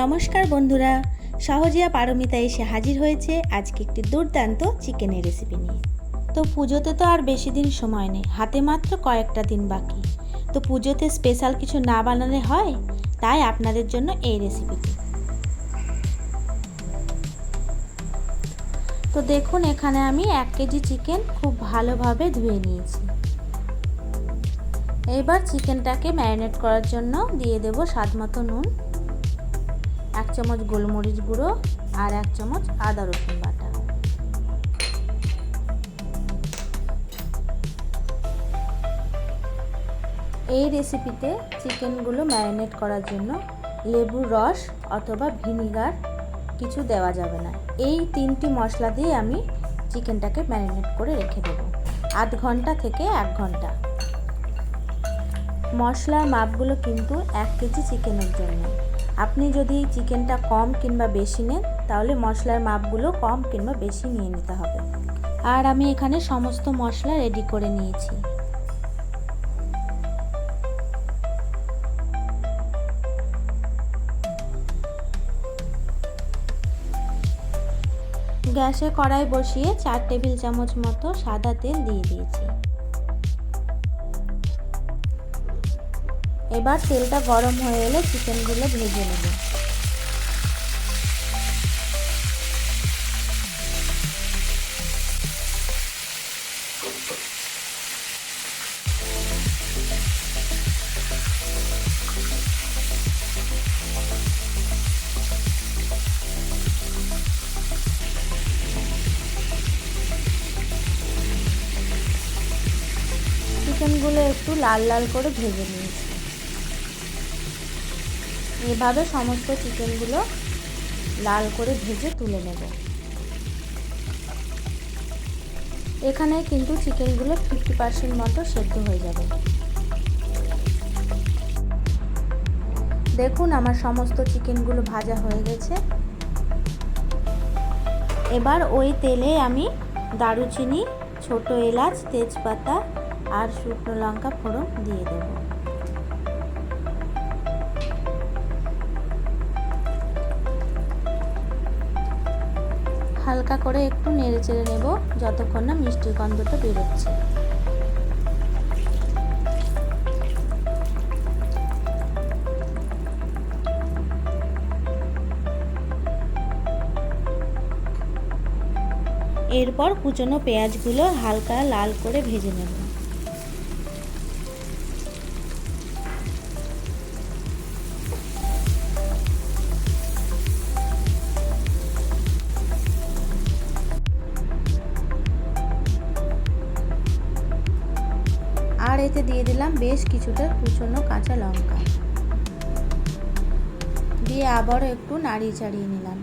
নমস্কার বন্ধুরা, সহজিয়া পারমিতা এসে হাজির হয়েছে আজকে একটি দুর্দান্ত চিকেনের রেসিপি নিয়ে। তো পুজোতে তো আর বেশি দিন সময় নেই, হাতে মাত্র কয়েকটা দিন বাকি। তো পুজোতে স্পেশাল কিছু না বানালে হয়, তাই আপনাদের জন্য এই রেসিপিটি। তো দেখুন, এখানে আমি 1 কেজি চিকেন খুব ভালোভাবে ধুয়ে নিয়েছি। এবার চিকেনটাকে ম্যারিনেট করার জন্য দিয়ে দেব স্বাদমতো নুন, 1 চামচ গোলমরিচ গুঁড়ো আর 1 চামচ আদা রসুন বাটা। এই রেসিপিতে চিকেনগুলো ম্যারিনেট করার জন্য লেবুর রস অথবা ভিনিগার কিছু দেওয়া যাবে না। এই 3টি মশলা দিয়ে আমি চিকেনটাকে ম্যারিনেট করে রেখে দেব আধ ঘন্টা থেকে 1 ঘন্টা। মশলার মাপগুলো কিন্তু 1 কেজি চিকেনের জন্য। আপনি যদি চিকেনটা কম কিংবা বেশি নেন, তাহলে মশলার মাপগুলো কম কিংবা বেশি নিয়ে নিতে হবে। আর আমি এখানে সমস্ত মশলা রেডি করে নিয়েছি। গ্যাসে কড়াই বসিয়ে 4 টেবিল চামচ মতো সাদা তেল দিয়ে দিয়েছি। এবার তেলটা গরম হয়ে এলে চিকেনগুলো ভেজে নেব। চিকেনগুলো একটু লাল লাল করে ভেজে নিয়েছি। এভাবে সমস্ত চিকেনগুলো লাল করে ভেজে তুলে নেব। এখানে কিন্তু চিকেনগুলো 50% মতো সেদ্ধ হয়ে যাবে। দেখুন, আমার সমস্ত চিকেনগুলো ভাজা হয়ে গেছে। এবার ওই তেলে আমি দারুচিনি, ছোট এলাচ, তেজপাতা আর শুকনো লঙ্কা ফোড়ন দিয়ে দেব। হালকা করে একটু নেড়ে চেড়ে নেব যতক্ষণ না মিষ্টির গন্ধটা বেরোচ্ছে। এরপর কুচনো পেঁয়াজগুলো হালকা লাল করে ভেজে নেব। আর এতে দিয়ে দিলাম বেশ কিছুটা কুচনো কাঁচা লঙ্কা, দিয়ে আবারও একটু নাড়িয়ে চাড়িয়ে নিলাম।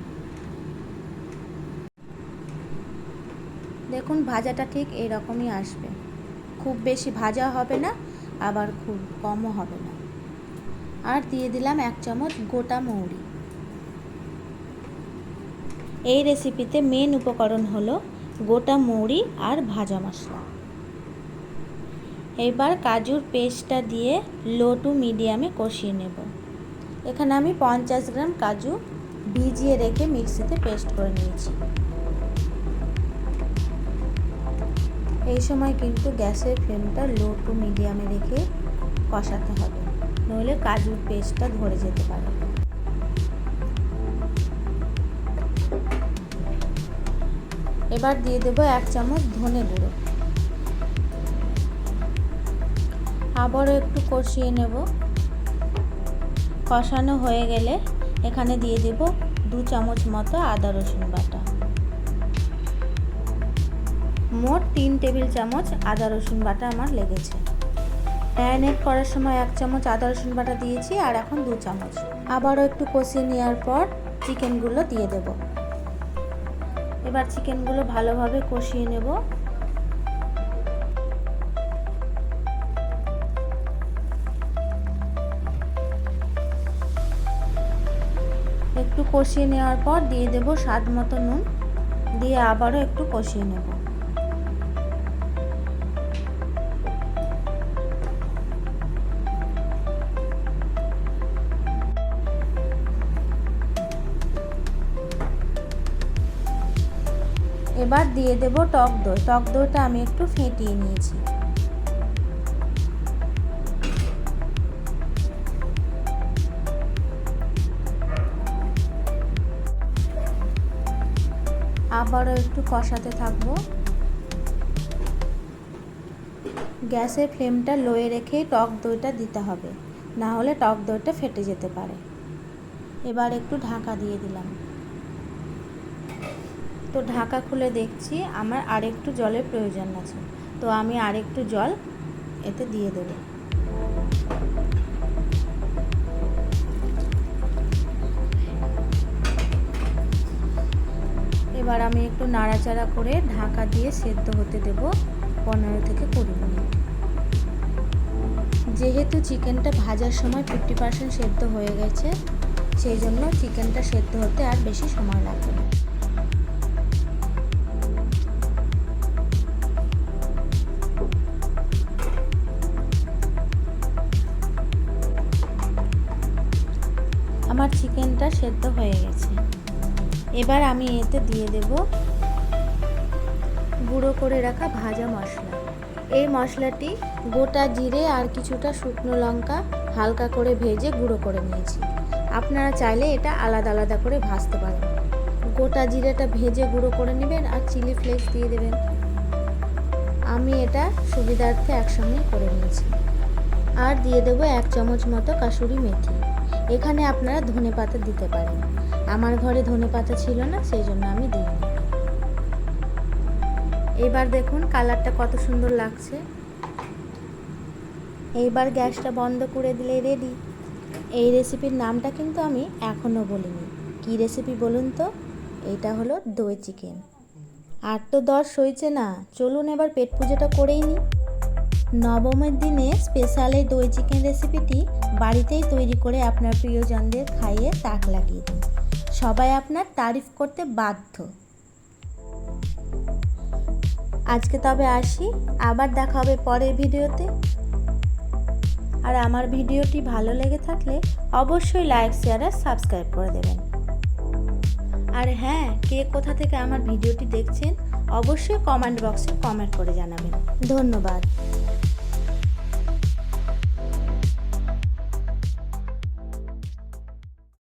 দেখুন, ভাজাটা ঠিক এরকমই আসবে, খুব বেশি ভাজা হবে না, আবার খুব কমও হবে না। আর দিয়ে দিলাম 1 চামচ গোটা মৌরি। এই রেসিপিতে মেন উপকরণ হলো গোটা মৌরি আর ভাজা মশলা। এবার কাজুর পেস্টটা দিয়ে লো টু মিডিয়ামে কষিয়ে নেব। এখানে আমি 50 গ্রাম কাজু ভিজিয়ে রেখে মিক্সিতে পেস্ট করে নিয়েছি। এই সময় কিন্তু গ্যাসের ফ্লেমটা লো টু মিডিয়ামে রেখে কষাতে হবে, নইলে কাজুর পেস্টটা ধরে যেতে পারে। এবার দিয়ে দেবো 1 চামচ ধনে গুঁড়ো। আবারও একটু কষিয়ে নেব। কষানো হয়ে গেলে এখানে দিয়ে দেব 2 চামচ মতো আদা রসুন বাটা। মোট 3 টেবিল চামচ আদা রসুন বাটা আমার লেগেছে। ম্যারিনেট করার সময় 1 চামচ আদা রসুন বাটা দিয়েছি, আর এখন 2 চামচ। আবারও একটু কষিয়ে নেওয়ার পর চিকেনগুলো দিয়ে দেব। এবার চিকেনগুলো ভালোভাবে কষিয়ে নেব। একটু কষিয়ে নেওয়ার পর দিয়ে দেব স্বাদ মতো নুন, দিয়ে আবারও একটু কষিয়ে নেব। এবার দিয়ে দেব টক দই। টক দইটা আমি একটু ফেটিয়ে নিয়েছি। আবারও একটু কষাতে থাকবো। গ্যাসের ফ্লেমটা লোয়ে রেখেই টক দইটা দিতে হবে, না হলে টক দইটা ফেটে যেতে পারে। এবার একটু ঢাকা দিয়ে দিলাম। তো ঢাকা খুলে দেখছি আমার আরেকটু জলের প্রয়োজন আছে, তো আমি আরেকটু জল এতে দিয়ে দেব। এবার আমি একটু নাড়াচাড়া করে ঢাকা দিয়ে সেদ্ধ হতে দেব 15 থেকে 20 মিনিট। যেহেতু চিকেনটা ভাজার সময় 50% সেদ্ধ হয়ে গেছে, সেই জন্য চিকেনটা সেদ্ধ হতে আর বেশি সময় লাগবে না। আমার চিকেনটা সেদ্ধ হয়ে গেছে। এবার আমি এতে দিয়ে দেব গুঁড়ো করে রাখা ভাজা মশলা। এই মশলাটি গোটা জিরে আর কিছুটা শুকনো লঙ্কা হালকা করে ভেজে গুঁড়ো করে নিয়েছি। আপনারা চাইলে এটা আলাদা আলাদা করে ভাজতে পারেন। গোটা জিরেটা ভেজে গুঁড়ো করে নেবেন আর চিলি ফ্লেক্স দিয়ে দেবেন। আমি এটা সুবিধার্থে একসঙ্গে করে নিয়েছি। আর দিয়ে দেবো 1 চামচ মতো কাসুরি মেথি। এখানে আপনারা ধনেপাতা দিতে পারেন, আমার ঘরে ধনেপাতা ছিল না, সেই জন্য আমি দিইনি। এবার দেখুন কালারটা কত সুন্দর লাগছে। এইবার গ্যাসটা বন্ধ করে দিলে রেডি। এই রেসিপির নামটা কিন্তু আমি এখনও বলিনি। কী রেসিপি বলুন তো? এইটা হলো দই চিকেন। আর তো 10 সইছে না, চলুন এবার পেট পুজোটা করেই নিই। নবমের দিনে স্পেশাল এই দই চিকেন রেসিপিটি বাড়িতেই তৈরি করে আপনার প্রিয়জনদের খাইয়ে তাক লাগিয়ে দিন। সবাই আপনার তারিফ করতে বাধ্য। আজকে তবে আসি, আবার দেখা হবে পরের ভিডিওতে। আর আমার ভিডিওটি ভালো লেগে থাকলে অবশ্যই লাইক, শেয়ার আর সাবস্ক্রাইব করে দেবেন। আর হ্যাঁ, কে কোথা থেকে আমার ভিডিওটি দেখছেন অবশ্যই কমেন্ট বক্সে কমেন্ট করে জানাবেন। ধন্যবাদ।